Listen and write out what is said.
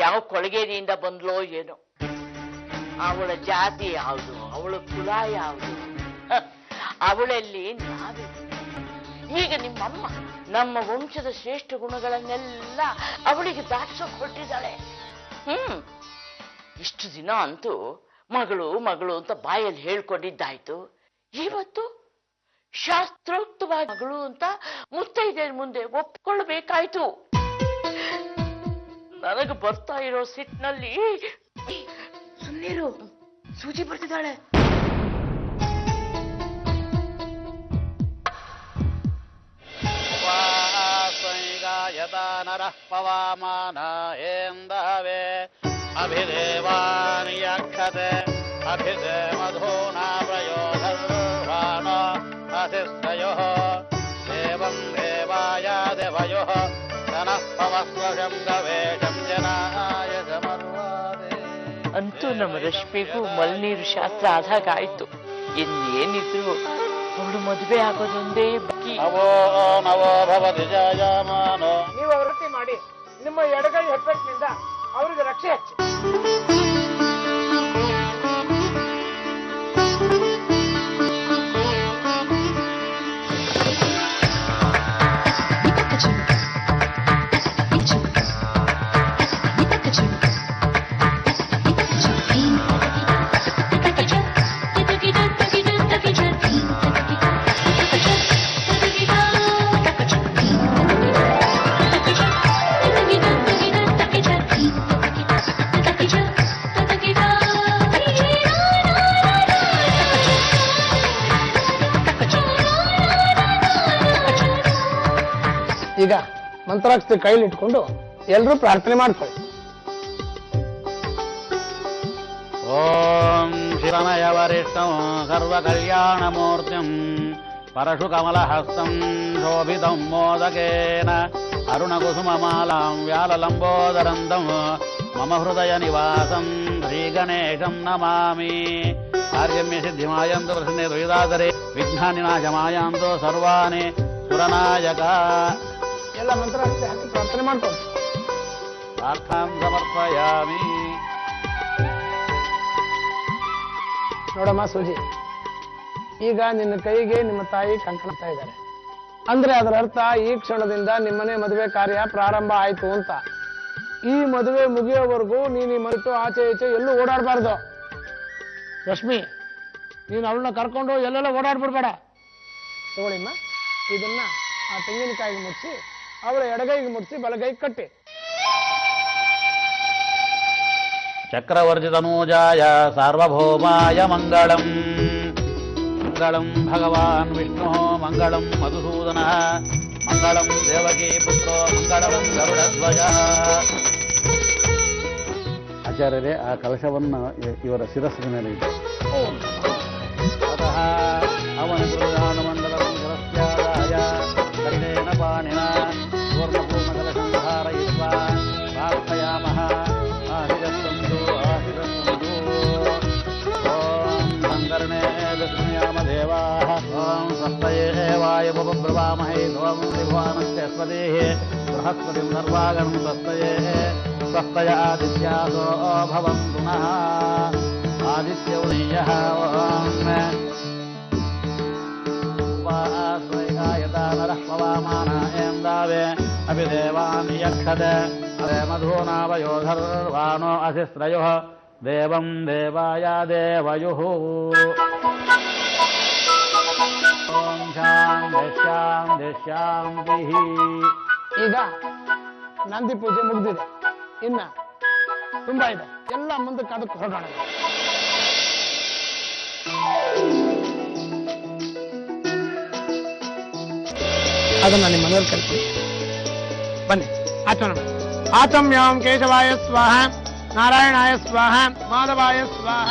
ಯಾವ ಕೊಳಗೇರಿಯಿಂದ ಬಂದ್ಲೋ ಏನೋ. ಅವಳ ಜಾತಿ ಯಾವುದು, ಅವಳ ಕುಲ ಯಾವುದು, ಅವಳಲ್ಲಿ ನಾವೇ. ಈಗ ನಿಮ್ಮಮ್ಮ ನಮ್ಮ ವಂಶದ ಶ್ರೇಷ್ಠ ಗುಣಗಳನ್ನೆಲ್ಲ ಅವಳಿಗೆ ದಾಟ್ಸೋಕ್ ಹೊರಟಿದ್ದಾಳೆ. ಇಷ್ಟು ದಿನ ಅಂತೂ ಮಗಳು ಮಗಳು ಅಂತ ಬಾಯಲ್ಲಿ ಹೇಳ್ಕೊಂಡಿದ್ದಾಯ್ತು. ಇವತ್ತು ಶಾಸ್ತ್ರೋಕ್ತವಾಗಿ ಮಗಳು ಅಂತ ಮುತ್ತೈದೆಯರ ಮುಂದೆ ಒಪ್ಕೊಳ್ಬೇಕಾಯ್ತು. ನನಗೆ ಬರ್ತಾ ಇರೋ ಸಿಟ್ನಲ್ಲಿ ಸುಮ್ಮನಿರು, ಸೂಜಿ ಬರ್ತಿದ್ದಾಳೆ. ನರಃ ಪವಾಮಾನ ಏಂದವೇ ಅಭಿದೇವಾನಿ ಯಕ್ಷತೆ ಅಭಿದೇ ಮಧೂನಾ ಪ್ರಯೋಧರ್ವಾಣ ಅಸಿಸ್ತಯೋಃ ದೇವಂ ದೇವಾಯ ದೇವಯೋಃ ತನಃ ಪವಸ್ವಶಂ ಗವೇಶಂ ಜನಾಯ ಸಮರ್ವಾದೆ. ಅಂತೂ ನಮ್ಮ ರಶ್ಮಿಗೂ ಮಲ್ನೀರು ಶಾಸ್ತ್ರ ಆದಾಗಾಯ್ತು. ಇನ್ನೇನಿದ್ರು ಅವಳು ಮದುವೆ ಆಗೋದೊಂದೇ ಬಾಕಿ. ನವೋ ನವೋ ಭವತಿ ಜಯಮಾನೋ. ನೀವು ವೃತ್ತಿ ಮಾಡಿ ನಿಮ್ಮ ಎಡಗೈ ಹೆಬ್ಬೆಟ್ಟಿನಿಂದ ಅವರಿಗೆ ರಕ್ಷೆ ಹಚ್ಚಿ. ಈಗ ಮಂತ್ರಾಕ್ಷತೆ ಕೈಲಿ ಇಟ್ಕೊಂಡು ಎಲ್ಲರೂ ಪ್ರಾರ್ಥನೆ ಮಾಡ್ಕೊಳ್ಳಿ. ಓಂ ಶಿವಮಯ ವರಿಷ್ಠಂ ಸರ್ವ ಕಲ್ಯಾಣ ಮೂರ್ತಿಂ ಪರಶು ಕಮಲಹಸ್ತಂ ಶೋಭಿತಂ ಮೋದಕೇನ ಅರುಣಕುಸುಮಮಾಲಾಂ ವ್ಯಾಲಲಂಬೋದರಂದಂ ಮಮ ಹೃದಯ ನಿವಾಸಂ ಶ್ರೀಗಣೇಶಂ ನಮಾಮಿ. ಕಾರ್ಯಮ್ಯ ಸಿದ್ಧಿಮಾಯಂತು ಪ್ರಸನ್ನೆ ದ್ವೈದಾದರೆ ವಿಘ್ನಾನಿನಾಶಮಾಯಾಂತು ಸರ್ವಾಣಿ ಸುರನಾಯಕ. ಎಲ್ಲ ಮಂತ್ರಾಕ್ಷತೆ ಹಾಕಿ ಪ್ರಾರ್ಥನೆ ಮಾಡ್ಕೊಳ್ಳಿ. ಪ್ರಾರ್ಥಾಂ ಸಮರ್ಪಯಾಮಿ. ನೋಡಮ್ಮ ಸೂಜಿ, ಈಗ ನಿನ್ನ ಕೈಗೆ ನಿಮ್ಮ ತಾಯಿ ಕಂಕಣಿಸ್ತಾ ಇದ್ದಾರೆ ಅಂದ್ರೆ ಅದರ ಅರ್ಥ ಈ ಕ್ಷಣದಿಂದ ನಿಮ್ಮನೆ ಮದುವೆ ಕಾರ್ಯ ಪ್ರಾರಂಭ ಆಯ್ತು ಅಂತ. ಈ ಮದುವೆ ಮುಗಿಯೋವರೆಗೂ ನೀನು ಈ ಮರೆತು ಆಚೆ ಈಚೆ ಎಲ್ಲೂ ಓಡಾಡಬಾರ್ದು. ರಶ್ಮಿ, ನೀನು ಅವಳನ್ನ ಕರ್ಕೊಂಡು ಎಲ್ಲೆಲ್ಲ ಓಡಾಡ್ಬಿಡ್ಬೇಡ. ತಗೊಳ್ಳಿಮ್ಮ, ಇದನ್ನ ಆ ತೆಂಗಿನಕಾಯಿಗೆ ಮುಚ್ಚಿ ಅವಳ ಎಡಗೈಗೆ ಮುಚ್ಚಿ ಬಲಗೈಗೆ ಕಟ್ಟಿ. ಚಕ್ರವರ್ಜಿತನೂಜಾಯ ಸಾರ್ವಭೌಮಾಯ ಮಂಗಳಂ. ಮಂಗಳಂ ಭಗವಾನ್ ವಿಷ್ಣು ಮಂಗಳಂ ಮಧುಸೂದನ ಮಂಗಳಂ ದೇವಕೀ ಪುತ್ರೋ ಮಂಗಳಂ ಗರುಡಧ್ವಜ. ಆಚಾರ್ಯರೇ, ಆ ಕಲಶವನ್ನು ಇವರ ಶಿರಸ್ಸಿನ ಮೇಲೆ ಇದೆ. ಅತಃ ಅವನ ಗುರುದಾನಮಂಡಲಂ ಶಿರಸ್ಯಾದಾಯ ಕರ್ಣೇನ ಪಾಣಿನ ಪೂರ್ಣಪೂರ್ಣಕಲಶಂ ಧಾರಯಿತ್ವಾ ಪ್ರಾರ್ಥಯಾಮಃ. ಆಶಿರಸ್ಸಂತು ಆಶಿರಸ್ಸಂತು. ಓಂ ಸಂಕರ್ಣೇ ವಿಸ್ಮಯಾಮ ದೇವಾಃ. ಓಂ ಸ್ವಸ್ತಯೇ ವಾಯುಪಬ್ರವಾಮಹೇ ಧ್ರುವಂ ತ್ರಿಭುವನಸ್ಯ ಸ್ವದೇಃ ಬೃಹಸ್ಪತಿಂ ಸರ್ವಾಗಣಂ ಸ್ವಸ್ತಯೇ ಸ್ವಸ್ತಯ ಆದಿತ್ಯಾಸೋ ಭವಂತು ನಃ. ಆದಿತ್ಯೌನೀಯಃ. ಓಂ ಉಪಾಸ್ವೈಗಾಯತ ನರಃ ಪವಾಮಾನ ಏಂದಾವೆ ಅಭಿದೇವಾನ್ ಯಕ್ಷತೆ ಅರೆ ಮಧೂನಾವಯೋಧರ್ವಾಣೋ ಅಸಿಸ್ರಯೋಃ ದೇವಂ ದೇವಾಯ ದೇವಯುಃ. ಓಂ ಶಾಂತಿ ಶಾಂತಿ ಶಾಂತಿಃ. ಈಗ ನಂದಿ ಪೂಜೆ ಮುಗಿದಿದೆ, ಇನ್ನ ತುಂಬಾ ಇದೆ, ಎಲ್ಲ ಮುಂದಕ್ಕೆ ಅದಕ್ಕೆ ಹೊರಡೋಣ. ಅದನ್ನ ನಿಮ್ಮ ಮನೆಯಲ್ಲಿ ಕಲ್ಪಿ ಬನ್ನಿ ಆಚರಣೆ ಮಾಡಿ. ಆಚಮ್ಯಾಂ ಕೇಶವಾಯ ಸ್ವಾಹ, ನಾರಾಯಣಾಯ ಸ್ವಾಹ, ಮಾಧವಾಯ ಸ್ವಾಹ.